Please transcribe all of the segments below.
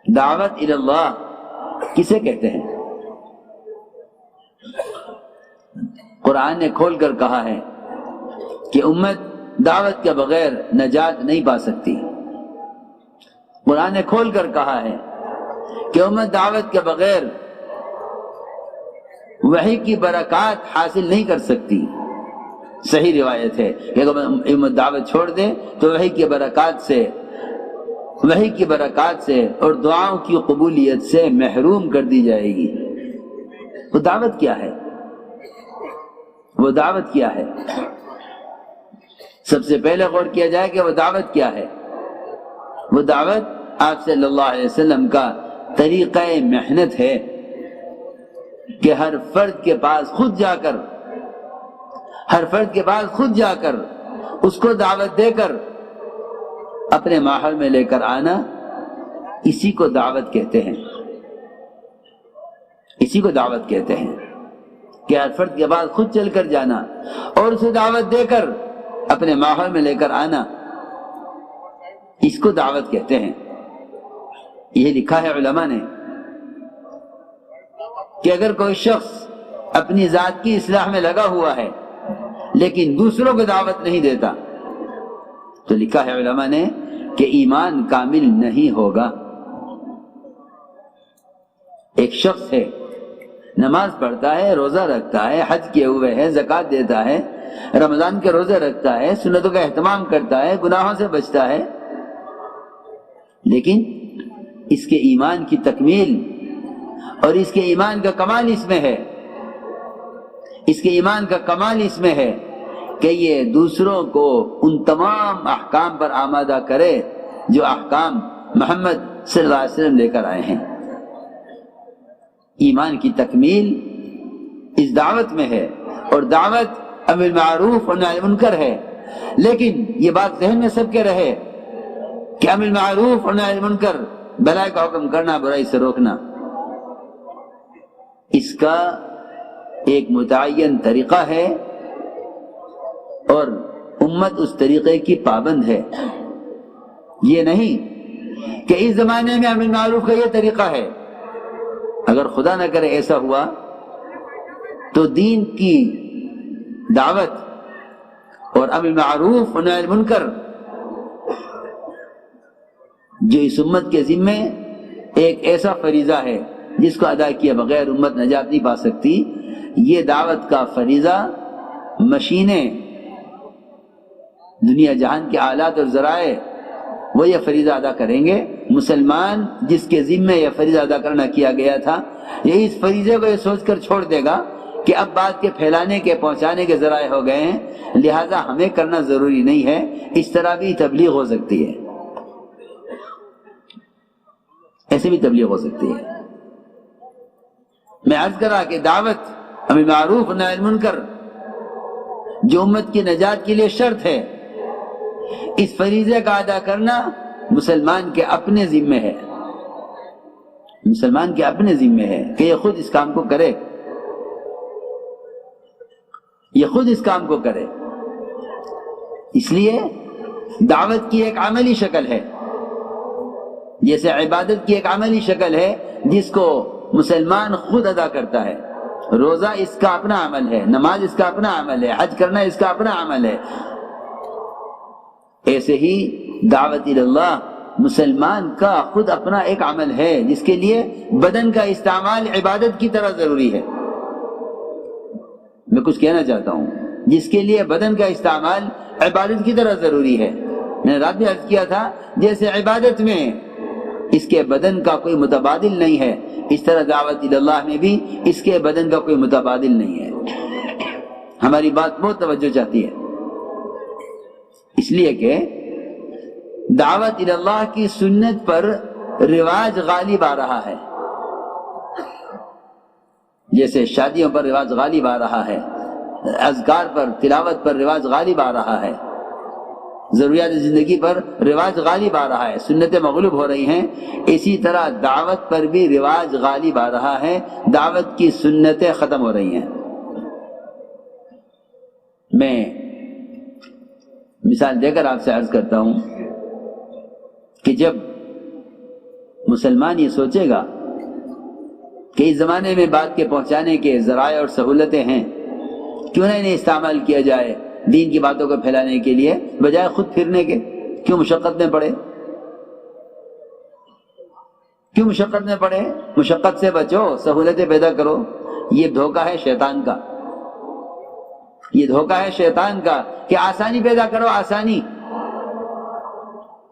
دعوت الی اللہ کسے کہتے ہیں؟ قرآن نے کھول کر کہا ہے کہ امت دعوت کے بغیر نجات نہیں پا سکتی۔ قرآن نے کھول کر کہا ہے کہ امت دعوت کے بغیر وحی کی برکات حاصل نہیں کر سکتی۔ صحیح روایت ہے کہ اگر امت دعوت چھوڑ دے تو وحی کی برکات سے اور دعاؤں کی قبولیت سے محروم کر دی جائے گی۔ وہ دعوت کیا ہے؟ وہ دعوت کیا ہے؟ سب سے پہلے غور کیا جائے کہ وہ دعوت کیا ہے۔ وہ دعوت آپ صلی اللہ علیہ وسلم کا طریقہ محنت ہے کہ ہر فرد کے پاس خود جا کر اس کو دعوت دے کر اپنے ماحول میں لے کر آنا، اسی کو دعوت کہتے ہیں۔ اسی کو دعوت کہتے ہیں کہ ہر فرد کے پاس خود چل کر جانا اور اسے دعوت دے کر اپنے ماحول میں لے کر آنا، اس کو دعوت کہتے ہیں۔ یہ لکھا ہے علماء نے کہ اگر کوئی شخص اپنی ذات کی اصلاح میں لگا ہوا ہے لیکن دوسروں کو دعوت نہیں دیتا تو لکھا ہے علماء نے کہ ایمان کامل نہیں ہوگا۔ ایک شخص ہے، نماز پڑھتا ہے، روزہ رکھتا ہے، حج کیے ہوئے ہے، زکوٰۃ دیتا ہے، رمضان کے روزے رکھتا ہے، سنتوں کا اہتمام کرتا ہے، گناہوں سے بچتا ہے، لیکن اس کے ایمان کی تکمیل اور اس کے ایمان کا کمال اس میں ہے، کہ یہ دوسروں کو ان تمام احکام پر آمادہ کرے جو احکام محمد صلی اللہ علیہ وسلم لے کر آئے ہیں۔ ایمان کی تکمیل اس دعوت میں ہے، اور دعوت امر بالمعروف اور نہی عن المنکر ہے، لیکن یہ بات ذہن میں سب کے رہے کہ امر بالمعروف اور نہی عن المنکر، بھلائی کا حکم کرنا، برائی سے روکنا، اس کا ایک متعین طریقہ ہے اور امت اس طریقے کی پابند ہے۔ یہ نہیں کہ اس زمانے میں امر بالمعروف کا یہ طریقہ ہے، اگر خدا نہ کرے ایسا ہوا تو دین کی دعوت اور امر بالمعروف اور نہی عن المنکر جو اس امت کے ذمے ایک ایسا فریضہ ہے جس کو ادا کیے بغیر امت نجات نہیں پا سکتی، یہ دعوت کا فریضہ مشینیں، دنیا جہان کے آلات اور ذرائع وہ یہ فریضہ ادا کریں گے۔ مسلمان جس کے ذمے یہ فریضہ ادا کرنا کیا گیا تھا، یہ اس فریضے کو یہ سوچ کر چھوڑ دے گا کہ اب بات کے پھیلانے کے، پہنچانے کے ذرائع ہو گئے ہیں، لہذا ہمیں کرنا ضروری نہیں ہے، اس طرح بھی تبلیغ ہو سکتی ہے، ایسے بھی تبلیغ ہو سکتی ہے۔ میں عرض کرا کہ دعوت امر بالمعروف اور نہی عن المنکر جو امت کی نجات کے لیے شرط ہے، اس فریضے کا ادا کرنا مسلمان کے اپنے ذمے ہے، مسلمان کے اپنے ذمے ہے کہ یہ خود اس کام کو کرے، یہ خود اس کام کو کرے۔ اس لیے دعوت کی ایک عملی شکل ہے، جیسے عبادت کی ایک عملی شکل ہے جس کو مسلمان خود ادا کرتا ہے۔ روزہ اس کا اپنا عمل ہے، نماز اس کا اپنا عمل ہے، حج کرنا اس کا اپنا عمل ہے، ایسے ہی دعوت اللہ مسلمان کا خود اپنا ایک عمل ہے جس کے لیے بدن کا استعمال عبادت کی طرح ضروری ہے۔ میں کچھ کہنا چاہتا ہوں، جس کے لیے بدن کا استعمال عبادت کی طرح ضروری ہے۔ میں نے رات بھی عرض کیا تھا، جیسے عبادت میں اس کے بدن کا کوئی متبادل نہیں ہے، اس طرح دعوت اللہ میں بھی اس کے بدن کا کوئی متبادل نہیں ہے۔ ہماری بات بہت توجہ چاہتی ہے، اس لیے کہ دعوت اللہ کی سنت پر رواج غالب آ رہا ہے، جیسے شادیوں پر رواج غالب آ رہا ہے، اذکار پر، تلاوت پر رواج غالب آ رہا ہے، ضروریات زندگی پر رواج غالب آ رہا ہے، سنتیں مغلوب ہو رہی ہیں، اسی طرح دعوت پر بھی رواج غالب آ رہا ہے، دعوت کی سنتیں ختم ہو رہی ہیں۔ میں مثال دے کر آپ سے عرض کرتا ہوں کہ جب مسلمان یہ سوچے گا کہ اس زمانے میں بات کے پہنچانے کے ذرائع اور سہولتیں ہیں، کیوں نہ انہیں استعمال کیا جائے دین کی باتوں کو پھیلانے کے لیے، بجائے خود پھرنے کے؟ کیوں مشقت میں پڑے؟ کیوں مشقت میں پڑے؟ مشقت سے بچو، سہولتیں پیدا کرو۔ یہ دھوکہ ہے شیطان کا، یہ دھوکہ ہے شیطان کا کہ آسانی پیدا کرو۔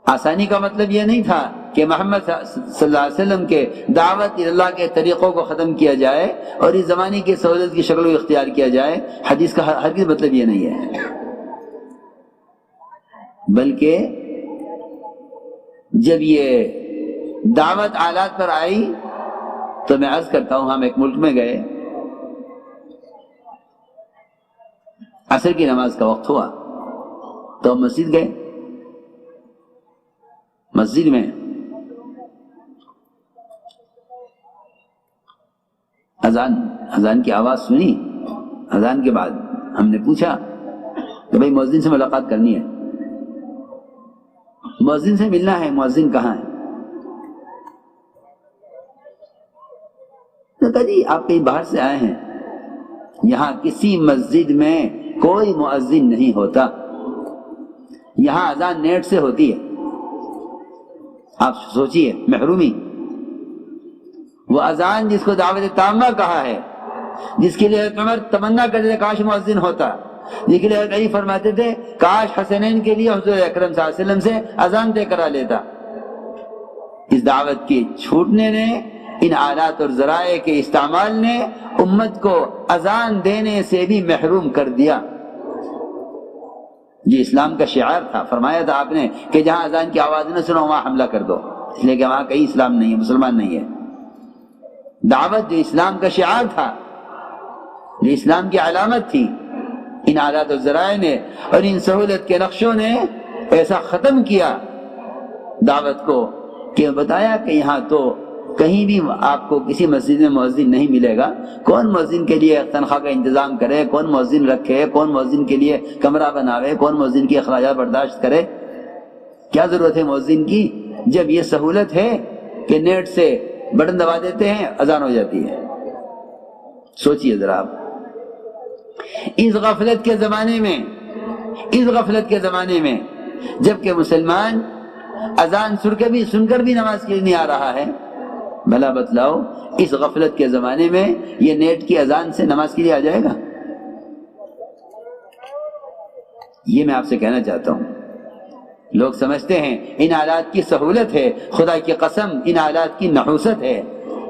آسانی کا مطلب یہ نہیں تھا کہ محمد صلی اللہ علیہ وسلم کے دعوت اللہ کے طریقوں کو ختم کیا جائے اور اس زمانے کی سہولت کی شکل کو اختیار کیا جائے۔ حدیث کا ہرگز مطلب یہ نہیں ہے، بلکہ جب یہ دعوت آلات پر آئی تو میں عرض کرتا ہوں، ہم ایک ملک میں گئے، عصر کی نماز کا وقت ہوا تو ہم مسجد گئے۔ مسجد میں اذان کی آواز سنی۔ اذان کے بعد ہم نے پوچھا کہ بھائی مؤذن سے ملاقات کرنی ہے، مؤذن سے ملنا ہے، مؤذن کہاں ہے؟ تو کہا جی آپ کہیں باہر سے آئے ہیں، یہاں کسی مسجد میں کوئی مؤذن نہیں ہوتا، یہاں اذان نیٹ سے ہوتی ہے۔ آپ سوچئے محرومی، وہ اذان جس کو دعوت تامہ کہا ہے، جس کے لیے حضرت عمر تمنا کرتے تھے کاش مؤذن ہوتا، جس کے لیے حضرت علی فرماتے تھے کاش حسنین کے لیے حضور اکرم صلی اللہ علیہ وسلم سے اذان طے کرا لیتا۔ اس دعوت کے چھوٹنے نے، ان آلات اور ذرائع کے استعمال نے امت کو اذان دینے سے بھی محروم کر دیا۔ یہ اسلام کا شعار تھا، فرمایا تھا آپ نے کہ جہاں اذان کی آواز نہ سنو وہاں حملہ کر دو، اس لیے کہ وہاں کہیں اسلام نہیں ہے، مسلمان نہیں ہے۔ دعوت جو اسلام کا شعار تھا، جو اسلام کی علامت تھی، ان آلات و ذرائع نے اور ان سہولت کے نقشوں نے ایسا ختم کیا دعوت کو کہ بتایا کہ یہاں تو کہیں بھی آپ کو کسی مسجد میں مؤذن نہیں ملے گا۔ کون مؤذن کے لیے تنخواہ کا انتظام کرے، کون مؤذن رکھے، کون مؤذن کے لیے کمرہ بناوے، کون مؤذن کی اخراجات برداشت کرے؟ کیا ضرورت ہے مؤذن کی جب یہ سہولت ہے کہ نیٹ سے بٹن دبا دیتے ہیں اذان ہو جاتی ہے؟ سوچئے ذرا آپ، اس غفلت کے زمانے میں جبکہ مسلمان اذان سن کر بھی نماز کے لیے نہیں آ رہا ہے، بھلا بتلاؤ اس غفلت کے زمانے میں یہ نیٹ کی اذان سے نماز کے لیے آ جائے گا؟ یہ میں آپ سے کہنا چاہتا ہوں، لوگ سمجھتے ہیں ان آلات کی سہولت ہے، خدا کی قسم ان آلات کی نحوست ہے،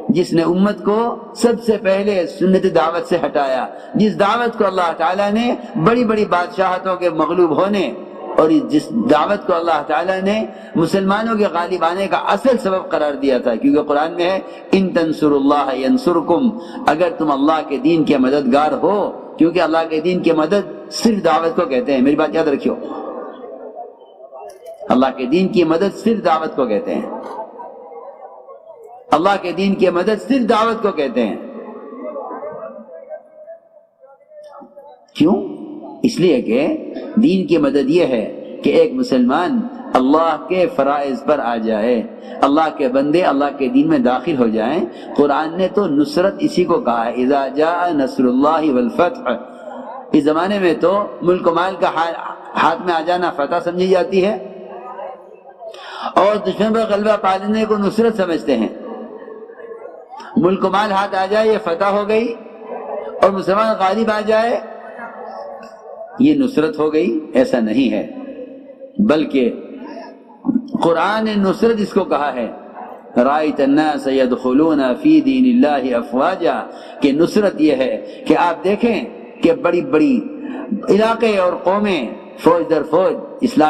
جس نے امت کو سب سے پہلے سنت دعوت سے ہٹایا، جس دعوت کو اللہ تعالیٰ نے بڑی بڑی بادشاہتوں کے مغلوب ہونے اور جس دعوت کو اللہ تعالیٰ نے مسلمانوں کے غالب آنے کا اصل سبب قرار دیا تھا، کیونکہ قرآن میں ہے ان تنصروا اللہ ینصرکم، اگر تم اللہ کے دین کے مددگار ہو، کیونکہ اللہ کے دین کی مدد صرف دعوت کو کہتے ہیں، میری بات یاد رکھیو، اللہ کے دین کی مدد صرف دعوت کو کہتے ہیں، اللہ کے دین کی مدد صرف دعوت کو کہتے ہیں۔ کیوں؟ اس لیے کہ دین کی مدد یہ ہے کہ ایک مسلمان اللہ کے فرائض پر آ جائے، اللہ کے بندے اللہ کے دین میں داخل ہو جائیں۔ قرآن نے تو نصرت اسی کو کہا ہے، اذا جاء نصر اللہ والفتح۔ اس زمانے میں تو ملک و مال کا ہاتھ میں آ جانا فتح سمجھی جاتی ہے، اور دشمن پر غلبہ پانے کو نصرت سمجھتے ہیں۔ ملک و مال ہاتھ آ جائے یہ فتح ہو گئی، اور مسلمان غالب آ جائے یہ نصرت ہو گئی، ایسا نہیں ہے، بلکہ قرآن نے نصرت اس کو کہا ہے، رأیت الناس يدخلون فی دین اللہ افواجا، کہ نصرت یہ ہے کہ آپ دیکھیں کہ بڑی بڑی علاقے اور قومیں فوج در فوج اسلام